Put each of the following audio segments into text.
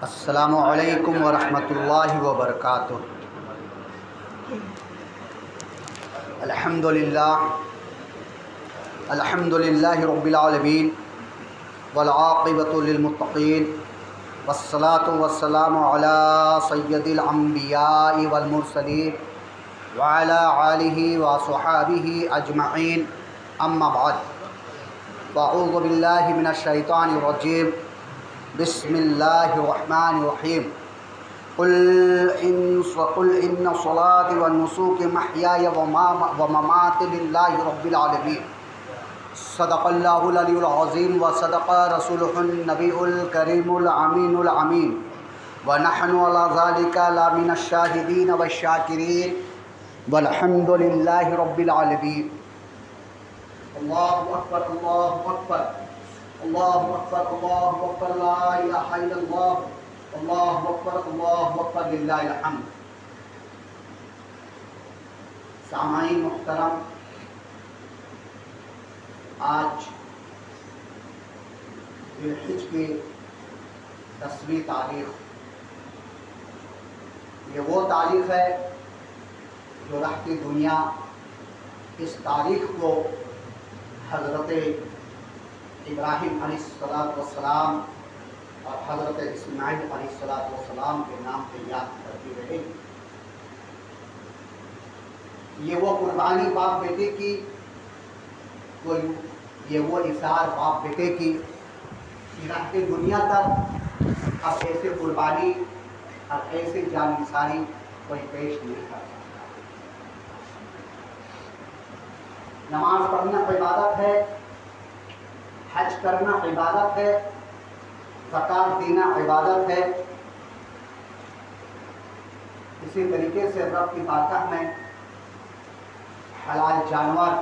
السلام علیکم ورحمۃ اللہ وبرکاتہ۔ الحمد للہ رب العالمین والعاقبۃ للمتقین والصلاة والسلام علی سید الانبیاء والمرسلین وعلی آلہ وصحبہ اجمعین، اما بعد فاعوذ باللہ من الشیطان الرجیم، بسم اللہ الرحمن الرحیم۔ قل ان صلاتي ونسوكي محياي ومماتي لله رب العالمین۔ صدق اللہ العلی العظیم وصدق رسولہ النبی الکریم الامین الامین، ونحن على ذلك لمن الشاہدین والشاکرین، والحمد للہ رب العالمین۔ اللہ اکبر، اللہ اکبر، اللہ اکبر، اللہ اکبر، لا الہ الا اللہ، اللہ اکبر، اللہ اکبر، للہ الحمد۔ سامعین محترم، آج ذی الحجہ کی 10ویں تاریخ، یہ وہ تاریخ ہے جو رہتی دنیا اس تاریخ کو حضرت ابراہیم علیہ السلام اور حضرت اسماعیل علیہ السلام کے نام پہ یاد کرتی رہے گی۔ یہ وہ قربانی باپ بیٹے کی، یہ وہ اثار باپ بیٹے کی کہ رہتی دنیا تک اب ایسے قربانی اور ایسے جان نثاری کوئی پیش نہیں کر سکتا۔ نماز پڑھنا عبادت ہے، حج کرنا عبادت ہے، زکوٰۃ دینا عبادت ہے۔ اسی طریقے سے رب کی بارگاہ میں حلال جانور،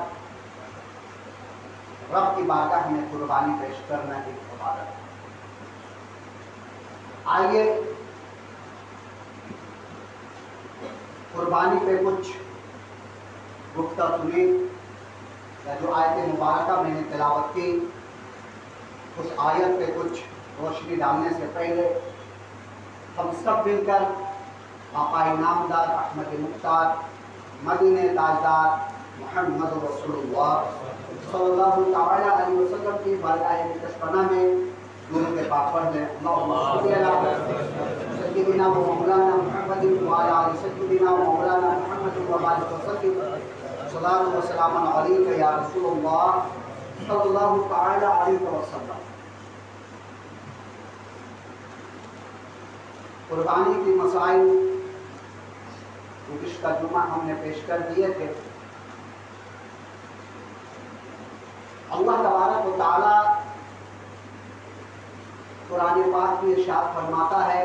رب کی بارگاہ میں قربانی پیش کرنا ایک عبادت ہے۔ آئیے قربانی پہ کچھ گفتگو سنیں، یا جو آیت مبارکہ میں نے تلاوت کی اس آیت پہ کچھ روشنی ڈالنے سے پہلے ہم سب مل کر آقا نامدار احمد مختار مدینہ تاجدار محمد رسول اللہ صلی اللہ تعالی علیہ وسلم کی بارگاہ مقدسہ میں درود پاک پڑھ لیں۔ اللہم صلی علی سیدنا و مولانا محمد وعلی آل سیدنا و مولانا محمد وبارک وسلم، صلاۃ و سلام علیک یا رسول اللہ صلی اللہ تعالی علیہ وسلم۔ قربانی کی مسائل گزشتہ جمعہ ہم نے پیش کر دیے تھے۔ اللہ تبارک و تعالی قرآن پاک میں ارشاد فرماتا ہے،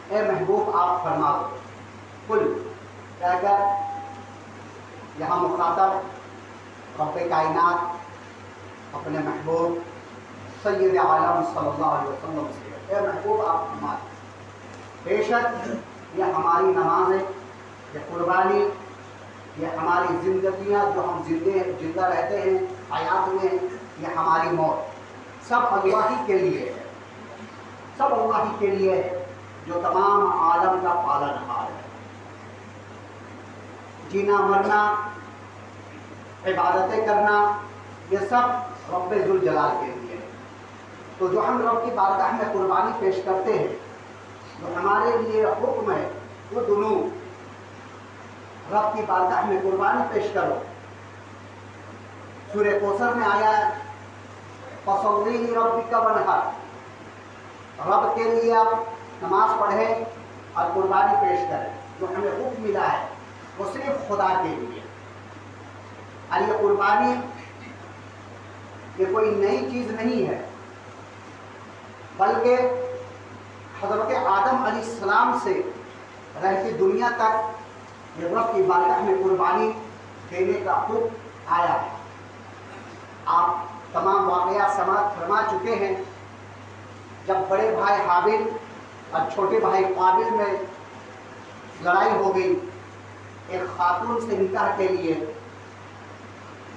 اے محبوب آپ فرما دو، قل کہہ کر یہاں مخاطب رب کائنات اپنے محبوب سید عالم صلی اللہ علیہ وسلم سے، اے محبوب آپ فرما دو، بے شک یہ ہماری نماز ہے، یہ قربانی، یہ ہماری زندگیاں جو ہم زندہ رہتے ہیں حیات میں، یہ ہماری موت، سب اللہ ہی کے لیے ہے، سب اللہ ہی کے لیے ہے جو تمام عالم کا پالنہار ہے۔ جینا مرنا، عبادتیں کرنا، یہ سب رب ذوالجلال کے لیے ہے۔ تو جو ہم رب کی بارگاہ میں قربانی پیش کرتے ہیں، جو ہمارے لیے حکم ہے، وہ دونوں رب کی بارگاہ میں قربانی پیش کرو۔ سورہ کوثر میں آیا ہے، فَصَلِّ لِرَبِّكَ وَانْحَرْ، رب کے لیے آپ نماز پڑھیں اور قربانی پیش کریں۔ جو ہمیں حکم ملا ہے وہ صرف خدا کے لیے، اور یہ قربانی یہ کوئی نئی چیز نہیں ہے، بلکہ حضرت آدم علیہ السلام سے رہتی دنیا تک یہ رب کی بارگاہ میں قربانی دینے کا حکم آیا ہے۔ آپ تمام واقعات سماعت فرما چکے ہیں، جب بڑے بھائی حابیل اور چھوٹے بھائی قابیل میں لڑائی ہو گئی ایک خاتون سے نکاح کے لیے،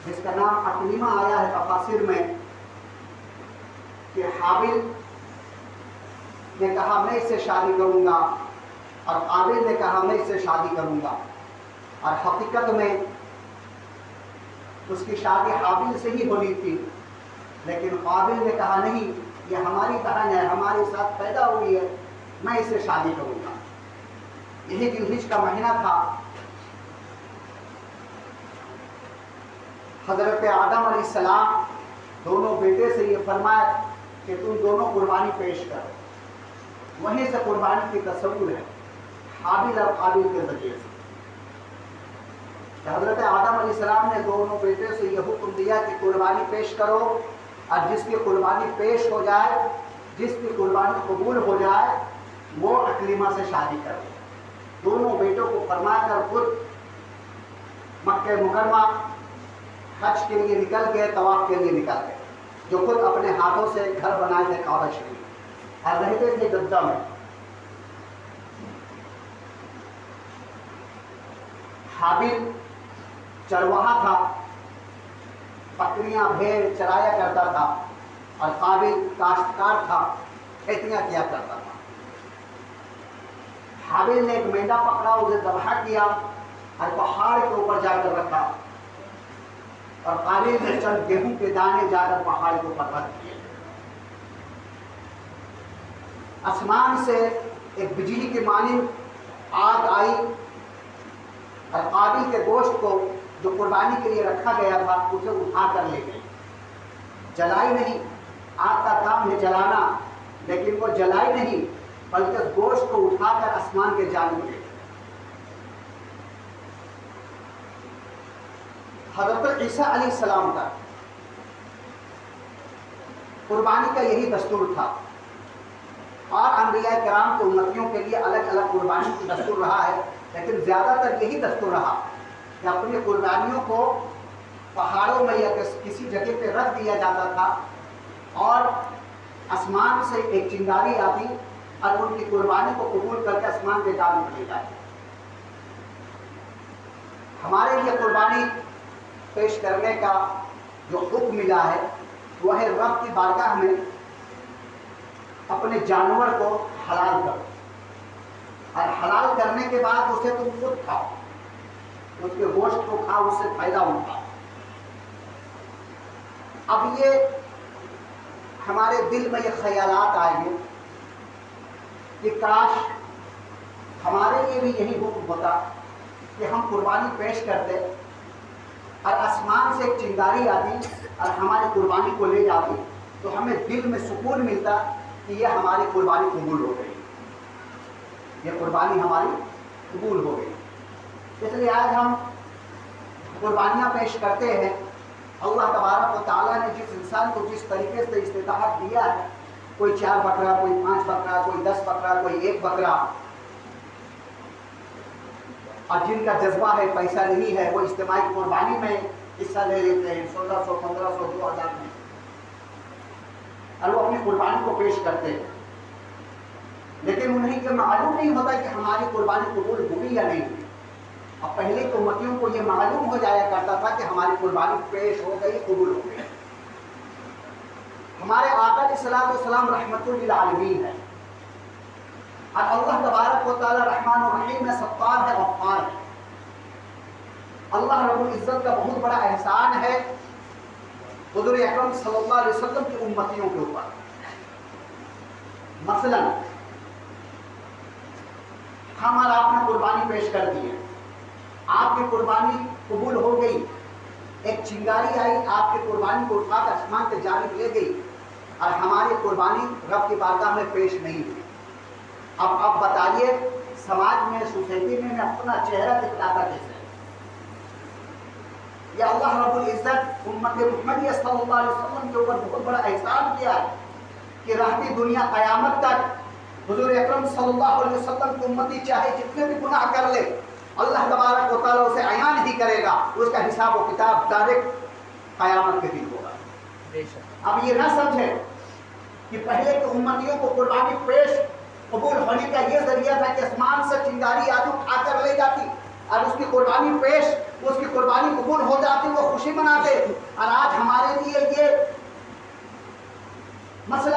جس کا نام اقلیمہ آیا ہے تفاسیر میں، کہ حابیل نے کہا میں اس سے شادی کروں گا، اور قابل نے کہا میں اس سے شادی کروں گا، اور حقیقت میں اس کی شادی حابیل سے ہی ہونی تھی، لیکن قابل نے کہا نہیں، یہ ہماری بہن ہے، ہمارے ساتھ پیدا ہوئی ہے، میں اس سے شادی کروں گا۔ یہی ذی الحجہ کا مہینہ تھا۔ حضرت آدم علیہ السلام دونوں بیٹے سے یہ فرمایا کہ تم دونوں قربانی پیش کرو۔ وہیں سے قربانی کی تصور ہے، حابیل اور قابل کے ذریعے سے۔ کہ حضرت آدم علیہ السلام نے دونوں بیٹے سے یہ حکم دیا کہ قربانی پیش کرو، اور جس کی قربانی پیش ہو جائے، جس کی قربانی قبول ہو جائے، وہ اکلیمہ سے شادی کرے۔ دونوں بیٹوں کو فرما کر خود مکہ مکرمہ حج کے لیے نکل گئے، طواف کے لیے نکل گئے، جو خود اپنے ہاتھوں سے گھر بنائے تھے کعبہ شریف، اور رہتے تھے جدہ میں۔ حابیل چرواہا تھا، بکریاں بھیڑ چرایا کرتا تھا، اور قابل کاشتکار تھا، کھیتیاں کیا کرتا تھا۔ حابیل نے ایک مینڈا پکڑا، اسے ذبح کیا اور پہاڑ کے اوپر جا کر رکھا، اور قابل نے چند گیہوں کے دانے جا کر پہاڑ کے اوپر رکھ دیے۔ آسمان سے ایک بجلی کی مانند آگ آئی، اور قابل کے گوشت کو جو قربانی کے لیے رکھا گیا تھا اسے اٹھا کر لے گئی، جلائی نہیں۔ آگ کا کام ہے جلانا، لیکن وہ جلائی نہیں، بلکہ گوشت کو اٹھا کر آسمان کے جانب لے گئی۔ حضرت عیسیٰ علیہ السلام کا قربانی کا یہی دستور تھا، اور انبیاء کرام کے امتیوں کے لیے الگ الگ قربانی کا دستور رہا ہے، لیکن زیادہ تر یہی دستور رہا کہ اپنی قربانیوں کو پہاڑوں میں یا کسی جگہ پہ رکھ دیا جاتا تھا، اور آسمان سے ایک چنگاری آتی اور ان کی قربانی کو قبول کر کے آسمان کے جانب لے جاتی۔ ہمارے لیے قربانی پیش کرنے کا جو حکم ملا ہے وہ ہے رب کی بارگاہ میں اپنے جانور کو حلال کرو، اور حلال کرنے کے بعد اسے تم خود کھاؤ، اس کے گوشت کو کھاؤ، اس سے فائدہ اٹھاؤ۔ اب یہ ہمارے دل میں یہ خیالات آئیں گے کہ کاش ہمارے لیے بھی یہی حکم ہوتا کہ ہم قربانی پیش کرتے، اور آسمان سے ایک چنگاری آتی اور ہماری قربانی کو لے جاتی، تو ہمیں دل میں سکون ملتا کہ یہ ہماری قربانی قبول ہو گئی، یہ قربانی ہماری قبول ہو گئی۔ اس لیے آج ہم قربانیاں پیش کرتے ہیں۔ اللہ تبارک و تعالیٰ نے جس انسان کو جس طریقے سے استطاعت دیا ہے، کوئی 4 بکرا، کوئی 5 بکرا، کوئی 10 بکرا، کوئی 1 بکرا، اور جن کا جذبہ ہے، پیسہ نہیں ہے، وہ اجتماعی قربانی میں حصہ لے لیتے ہیں، 1600، 1500، 2000 میں، اور وہ اپنی قربانی کو پیش کرتے ہیں، لیکن انہیں یہ معلوم نہیں ہوتا کہ ہماری قربانی قبول ہوئی یا نہیں ہوئی۔ اب پہلے کے امتیوں کو یہ معلوم ہو جایا کرتا تھا کہ ہماری قربانی پیش ہو گئی، قبول ہو گئی۔ ہمارے آقا علیہ السلام رحمت للعالمین ہے، اور اللہ تبارک و تعالی رحمان و رحیم ہے، ستار ہے، غفار ہے۔ اللہ رب العزت کا بہت بڑا احسان ہے حضور اکرم صلی اللہ علیہ وسلم کی امتیوں کے اوپر۔ مثلا ہم اور آپ نے قربانی پیش کر دی ہے، آپ کی قربانی قبول ہو گئی، ایک چنگاری آئی، آپ کی قربانی کو اٹھا کر آسمان کے جانب لے گئی، اور ہماری قربانی رب کی بارگاہ میں پیش نہیں ہوئی۔ اب بتائیے سماج میں، سوسائٹی میں اپنا چہرہ دکھلاتا کیسے؟ یہ اللہ رب العزت امت محمدیہ صلی اللہ علیہ وسلم کے اوپر بہت بڑا احسان کیا ہے کہ رہتی دنیا قیامت تک حضور اکرم صلی اللہ علیہ وسلم کی امتی چاہے جتنے بھی گناہ کر لے، اللہ تبارک و تعالیٰ اسے عیان ہی کرے گا، اس کا حساب و کتاب ڈائریکٹ قیامت کے دن ہوگا۔ اب یہ نہ سمجھے کہ پہلے کے امتیوں کو قربانی پیش قبول ہونے کا یہ ذریعہ تھا کہ آسمان سے چنگاری آتی، اٹھا کر لے جاتی، اور اس کی قربانی پیش، اس کی قربانی قبول ہو جاتی، وہ خوشی مناتے۔ اور آج ہمارے لیے یہ مسئلہ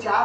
4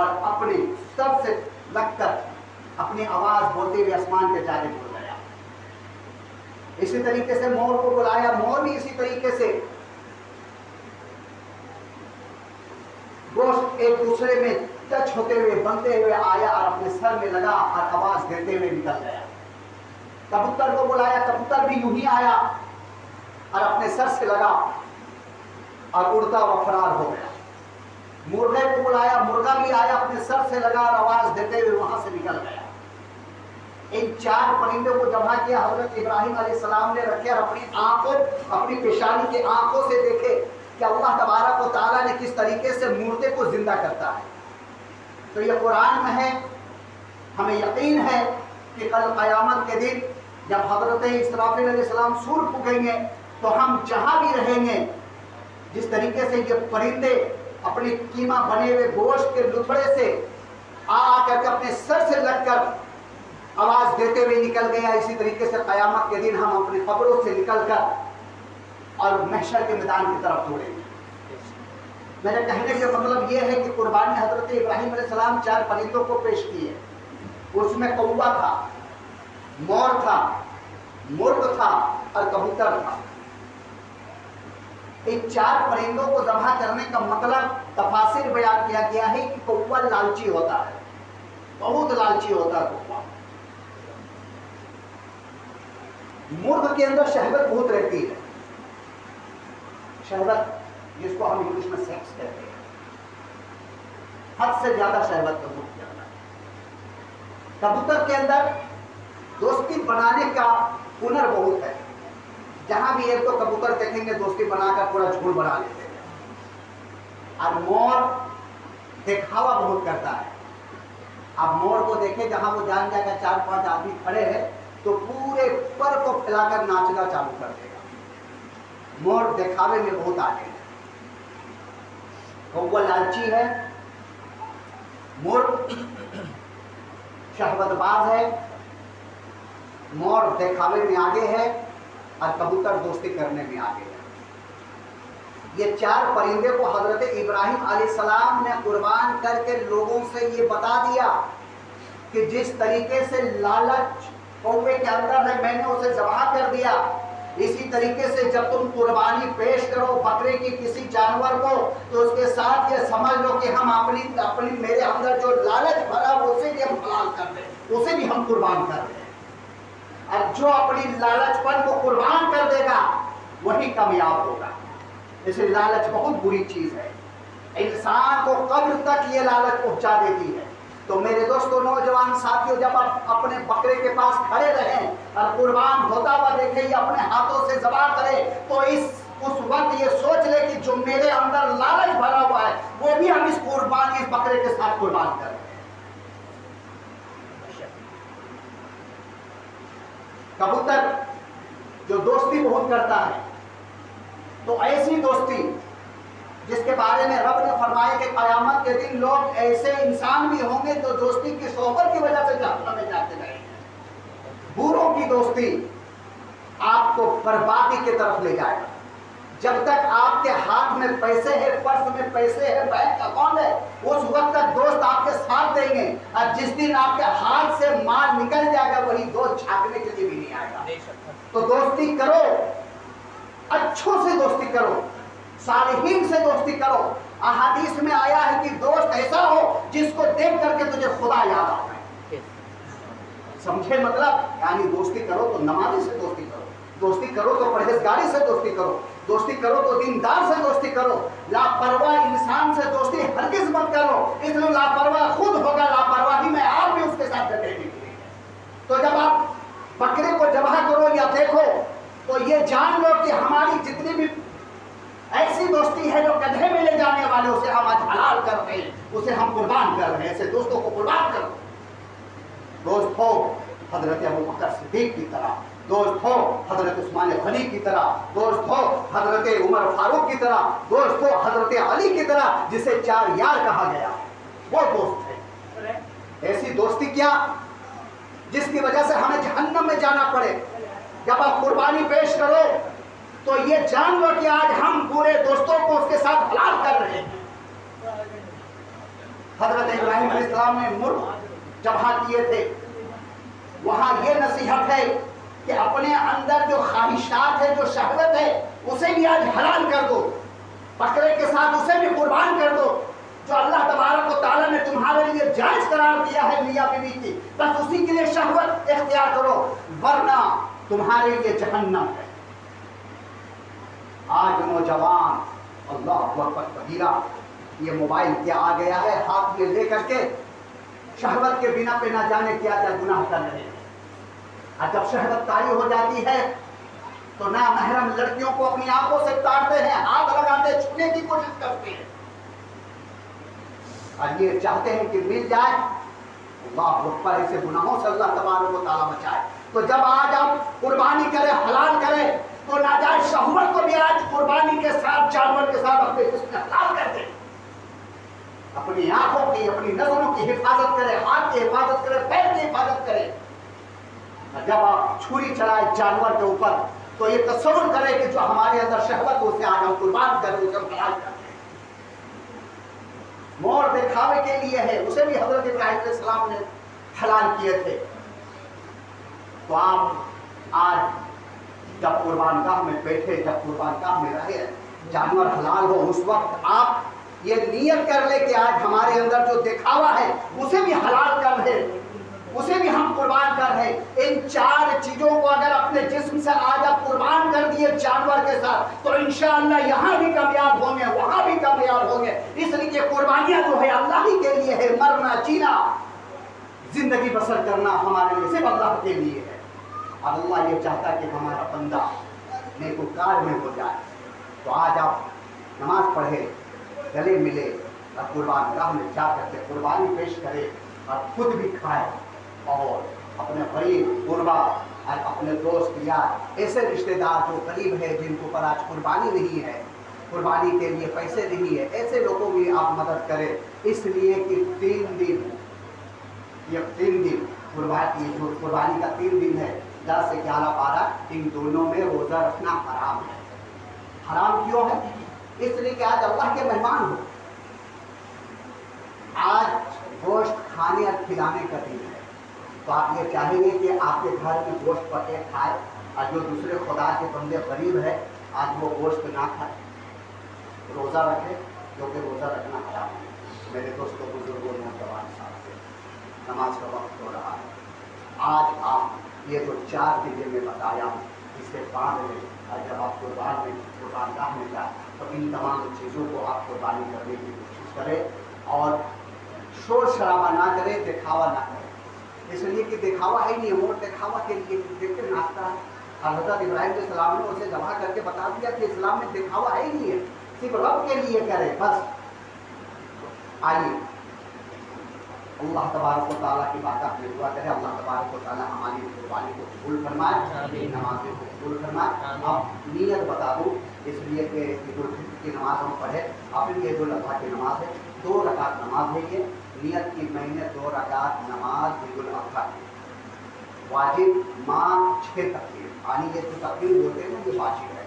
اور اپنے سر سے لگ کر اپنی آواز بولتے ہوئے آسمان کے جانب اڑ گیا۔ اسی طریقے سے مور کو بلایا، مور بھی اسی طریقے سے گوشت ایک دوسرے میں ٹچ ہوتے ہوئے بنتے ہوئے آیا اور اپنے سر میں لگا اور آواز دیتے ہوئے نکل گیا۔ کبوتر کو بلایا، کبوتر بھی یوں ہی آیا اور اپنے سر سے لگا اور اڑتا ہوا فرار ہو گیا۔ مرغے کو بلایا، مرغا بھی آیا، اپنے سر سے لگا اور آواز دیتے ہوئے وہاں سے نکل گیا۔ ان 4 پرندوں کو جمع کیا، حضرت ابراہیم علیہ السلام نے رکھے اور اپنی آنکھوں، اپنی پیشانی کی آنکھوں سے دیکھے کہ اللہ تبارک و تعالیٰ نے کس طریقے سے مردے کو زندہ کرتا ہے۔ تو یہ قرآن میں ہے، ہمیں یقین ہے کہ کل قیامت کے دن جب حضرت اسرافیل علیہ السلام سور پھونکیں گے تو ہم جہاں بھی رہیں گے، جس طریقے سے یہ پرندے اپنے کیما بنے ہوئے گوشت کے لتھڑے سے آ کر کے اپنے سر سے لگ کر آواز دیتے ہوئے نکل گیا، اسی طریقے سے قیامت کے دن ہم اپنی قبروں سے نکل کر اور محشر کے میدان کی طرف دوڑیں گے۔ میرے کہنے کا مطلب یہ ہے کہ قربانی حضرت ابراہیم علیہ السلام 4 پرندوں کو پیش کیے، اس میں کوا تھا، مور تھا، مرغ تھا اور کبوتر تھا۔ ان 4 پرندوں کو ذبح کرنے کا مطلب تفاسیر بیان کیا گیا ہے کہ کوا لالچی ہوتا ہے، بہت لالچی ہوتا ہے کوا۔ مرغ کے اندر شہوت بہت رہتی ہے، شہوت جس کو ہم انگلش میں سیکس کہتے ہیں، حد سے زیادہ شہوت کا بہت زیادہ۔ کبوتر کے اندر دوستی بنانے کا ہنر بہت ہے، جہاں بھی ایک تو کبوتر دیکھیں گے دوستی بنا کر پورا جھول بنا لیتے ہیں۔ اور مور دکھاوا بہت کرتا ہے، آپ مور کو دیکھیں جہاں وہ جان جائے گا 4-5 آدمی کھڑے ہیں تو پورے پر کو پھیلا کر ناچنا چالو کر دے گا۔ مور دکھاوے میں بہت آگے ہے، کوا لالچی ہے، مرغ شہوت باز ہے، مور دکھاوے میں آگے ہے اور کبوتر دوستی کرنے میں آگے ہے۔ یہ 4 پرندے کو حضرت ابراہیم علیہ السلام نے قربان کر کے لوگوں سے یہ بتا دیا کہ جس طریقے سے لالچ کوے کے اندر ہے میں نے اسے ذبح کر دیا، اسی طریقے سے جب تم قربانی پیش کرو بکرے کی کسی جانور کو تو اس کے ساتھ یہ سمجھ لو کہ ہم اپنی میرے اندر جو لالچ بھرا اسے بھی ہم حلال کر دیں، اسے بھی ہم قربان کر دیں۔ اور جو اپنی لالچ پن کو قربان کر دے گا وہی کامیاب ہوگا۔ اسے لالچ بہت بری چیز ہے، انسان کو قبر تک یہ لالچ پہنچا دیتی ہے۔ تو میرے دوستوں، نوجوان ساتھیوں، جب آپ اپنے بکرے کے پاس کھڑے رہیں اور قربان ہوتا ہوا دیکھیں یہ اپنے ہاتھوں سے ذبح کرے تو اس وقت یہ سوچ لے کہ جو میرے اندر لالچ بھرا ہوا ہے وہ بھی ہم اس بکرے کے ساتھ قربان کریں۔ کبوتر جو دوستی بہت کرتا ہے، تو ایسی دوستی جس کے بارے میں رب نے فرمایا کہ قیامت کے دن لوگ ایسے انسان بھی ہوں گے جو دوستی کی صحبت کی وجہ سے جہنم میں جاتے رہیں گے۔ بوروں کی دوستی آپ کو بربادی کی طرف لے جائے گا۔ جب تک آپ کے ہاتھ میں پیسے ہیں، پرس میں پیسے ہیں، بینک اکاؤنٹ ہے، اس وقت تک دوست آپ کے ساتھ دیں گے، اور جس دن آپ کے ہاتھ سے مال نکل جائے گا وہی دوست چھاپنے کے لیے بھی نہیں آئے گا۔ تو دوستی کرو، اچھوں سے دوستی کرو، صالحین سے دوستی کرو۔ احادیث میں آیا ہے کہ دوست ایسا ہو جس کو دیکھ کر کے تجھے خدا یاد آئے۔ سمجھے مطلب؟ یعنی دوستی کرو تو نمازی سے دوستی کرو، دوستی کرو تو پرہیزگاری سے دوستی کرو، دوستی کرو تو دیندار سے دوستی کرو۔ لاپرواہ انسان سے دوستی ہرگز مت کرو، اس لیے لاپرواہ خود ہوگا، لاپرواہی میں آپ بھی اس کے ساتھ ڈٹے گی۔ تو جب آپ بکرے کو ذبح کرو یا دیکھو تو یہ جان لو کہ ہماری جتنی بھی ایسی دوستی ہے جو گدھے میں لے جانے والے اسے ہم آج حلال کر رہے ہیں، اسے ہم قربان کر رہے ہیں۔ ایسے دوستوں کو قربان کرو۔ دوست ہو حضرت ابو بکر صدیق کی طرح، دوست ہو حضرت عثمان غنی کی طرح، دوست ہو حضرت عمر فاروق کی طرح، دوست ہو حضرت علی کی طرح جسے 4 یار کہا گیا، وہ دوست ہے۔ ایسی دوستی کیا جس کی وجہ سے ہمیں جہنم میں جانا پڑے۔ جب آپ قربانی پیش کرو تو یہ جان لو کہ آج ہم پورے دوستوں کو اس کے ساتھ حلال کر رہے ہیں۔ حضرت ابراہیم علیہ السلام نے مرغ ذبح کیے تھے، وہاں یہ نصیحت ہے کہ اپنے اندر جو خواہشات ہے، جو شہوت ہے، اسے بھی آج حلال کر دو، بکرے کے ساتھ اسے بھی قربان کر دو، جو اللہ تبارک و تعالیٰ نے تمہارے لیے جائز قرار دیا ہے میاں بیوی کی، بس اسی کے لیے شہوت اختیار کرو، ورنہ تمہارے لیے جہنم ہے۔ آج نوجوان اللہ اکبر کبیرہ، یہ موبائل کیا آ گیا ہے، ہاتھ میں لے کر کے شہوت کے بنا پہ نہ جانے کیا کیا گناہ کر رہے ہیں۔ اور جب شہوت طاری ہو جاتی ہے تو نامحرم لڑکیوں کو اپنی آنکھوں سے تاڑتے ہیں، ہاتھ لگاتے، چھونے کی کوشش کرتے ہیں، اور یہ چاہتے ہیں کہ مل جائے۔ اللہ اکبر، ایسے گناہوں سے اللہ تبارک و تعالیٰ بچائے۔ تو جب آج آپ قربانی کریں، حلال کریں، تو ناجائز شہوت کو بھی آج قربانی کے ساتھ، جانور کے ساتھ اپنے جسم میں حلال کر دیں۔ اپنی آنکھوں کی، اپنی نظروں کی حفاظت کرے، ہاتھ کی حفاظت کرے، پیر کی حفاظت کرے۔ جب آپ چھری چلائے جانور کے اوپر تو یہ تصور کرے کہ جو ہمارے اندر شہوت اسے آج ہم قربان کریں، اسے ہم حلال کریں۔ مور دکھاوے کے لیے ہے، اسے بھی حضرت ابراہیم علیہ السلام نے حلال کیے تھے۔ تو آپ آج جب قربان گاہ میں بیٹھے، جب قربان گاہ میں رہے، جانور حلال ہو، اس وقت آپ یہ نیت کر لے کہ آج ہمارے اندر جو دکھاوا ہے اسے بھی حلال کر رہے، اسے بھی ہم قربان کر رہے۔ ان چار چیزوں کو اگر اپنے جسم سے آج آپ قربان کر دیے جانور کے ساتھ تو انشاءاللہ یہاں بھی کامیاب ہوں گے، وہاں بھی کامیاب ہوں گے۔ اس لیے کہ قربانیاں جو ہے اللہ ہی کے لیے ہے، مرنا جینا زندگی بسر کرنا ہمارے لیے صرف اللہ کے لیے ہے۔ اب اللہ یہ چاہتا ہے کہ ہمارا بندہ نیکوکار میں ہو جائے۔ تو آج آپ نماز پڑھے، گلے ملے اور قربان گاہ میں جا کر کے قربانی پیش کرے اور خود بھی کھائے، اور اپنے غریب غربا اور اپنے دوست یار، ایسے رشتہ دار جو قریب ہے، جن کے اوپر آج قربانی نہیں ہے، قربانی کے لیے پیسے نہیں ہے، ایسے لوگوں کی آپ مدد کریں۔ اس لیے کہ 3 دن، یہ 3 دن قربانی، جو قربانی کا 3 دن ہے، 10 سے 11 پارہ، ان دونوں میں روزہ رکھنا حرام ہے۔ حرام کیوں ہے؟ اس لیے کہ آج اللہ کے مہمان ہو، آج گوشت کھانے اور کھلانے کا دن ہے۔ تو آپ یہ چاہیں گے کہ آپ کے گھر میں گوشت پکے کھائے، اور جو دوسرے خدا کے بندے غریب ہے آج وہ گوشت نہ کھائے، روزہ رکھے، کیونکہ روزہ رکھنا حرام ہے۔ میرے دوستوں، بزرگوں، نوجوان ساتھیوں، نماز کا وقت ہو رہا ہے۔ آج آپ یہ جو 4 چیزیں میں بتایا ہوں، اسے باندھ لیں، اور جب آپ قربان گاہ میں جائیں تو ان تمام چیزوں کو آپ قربانی کرنے کی کوشش کریں، اور شور شرابہ نہ کرے، دکھاوا نہ کرے۔ اس لیے کہ دکھاوا ہے نہیں، وہ دکھاوا کے لیے دیکھتے ناچتا ہے۔ حضرت ابراہیم علیہ السلام نے اسے ذبح کر کے بتا دیا کہ اسلام میں دکھاوا ہے ہی نہیں ہے، صرف رب کے لیے کرے بس۔ آئیے اللہ تبارک و تعالیٰ کی بات میں دعا کرے، اللہ تبارک و تعالیٰ ہماری قربانی کو قبول فرمائے، نمازیں کو قبول فرمائے۔ اب نیت بتا دوں، اس لیے کہ عید الفطر کی نماز ہم پڑھے، اب یہ عید الاضحیٰ کی نماز ہے، 2 رکعت نماز ہے۔ یہ نیت کی میں نے 2 رکعت نماز عید الاضحیٰ کی، واجب ماں 6 تکبیر، یعنی یہ جو تکبیر ہوتے ہیں یہ واجب ہے۔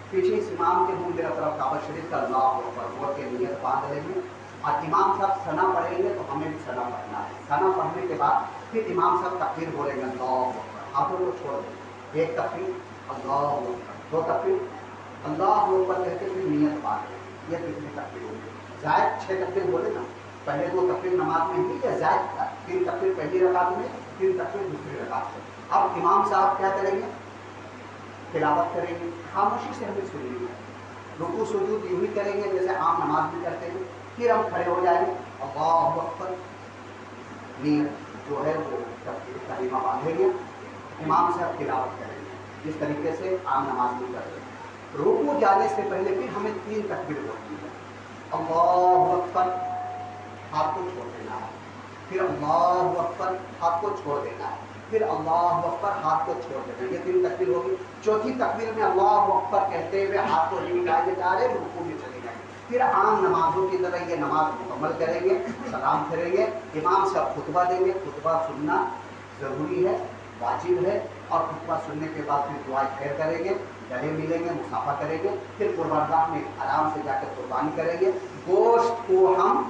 پیچھے اس امام کے منہ میرا طرف کعبہ شریف کا اللہ اکبر بول کے نیت باندھ لیں گے، اور امام صاحب ثنا پڑھیں گے تو ہمیں بھی ثنا پڑھنا ہے۔ ثنا پڑھنے کے بعد پھر امام صاحب تکبیر بولیں گے اللہ اکبر، ہاتھوں کو چھوڑ دیں، 1 تکبیر اللہ اکبر، 2 تکبیر اللہ اکبر کہتے پھر نیت باندھ لیں، یہ کتنی تکبیر ہوگی؟ زائد 6 تکبیر بولے نا، پہلے 2 تکبیر نماز میں ہوئی ہے، زائد 3 تکبیر پہلی رکعت میں، 3 تکبیر دوسری رکعت میں۔ اب امام صاحب کیا کریں گے؟ تلاوت کریں گے، خاموشی سے ہمیں سننی ہے، رکوع سجود یوں ہی کریں گے جیسے عام نماز میں کرتے ہیں، پھر ہم کھڑے ہو جائیں گے، اللہ اکبر، نیت جو ہے وہ کلمہ باندھیں گے، امام صاحب تلاوت کریں گے جس طریقے سے عام نماز میں کرتے ہیں۔ رکوع جانے سے پہلے پھر ہمیں 3 تکبیر بولنی ہے، اللہ اکبر، ہاتھ کو چھوڑ دینا ہے، پھر اللہ اکبر، ہاتھ کو چھوڑ دینا ہے، پھر اللہ اکبر، ہاتھ کو چھوڑ دینا ہے، یہ 3 تکبیر ہوگی۔ چوتھی تکبیر میں اللہ اکبر کہتے ہوئے ہاتھ کو نہیں اٹھائے جا رہے، رکوع میں چلے جائیں گے، پھر عام نمازوں کی طرح یہ نماز مکمل کریں گے، سلام کریں گے، امام صاحب خطبہ دیں گے۔ خطبہ سننا ضروری ہے، واجب ہے، اور خطبہ سننے کے بعد پھر دعائے خیر کریں گے، گلے ملیں گے، مصافحہ کریں گے، پھر قربان گاہ میں آرام سے جا کر قربانی کریں گے۔ گوشت کو ہم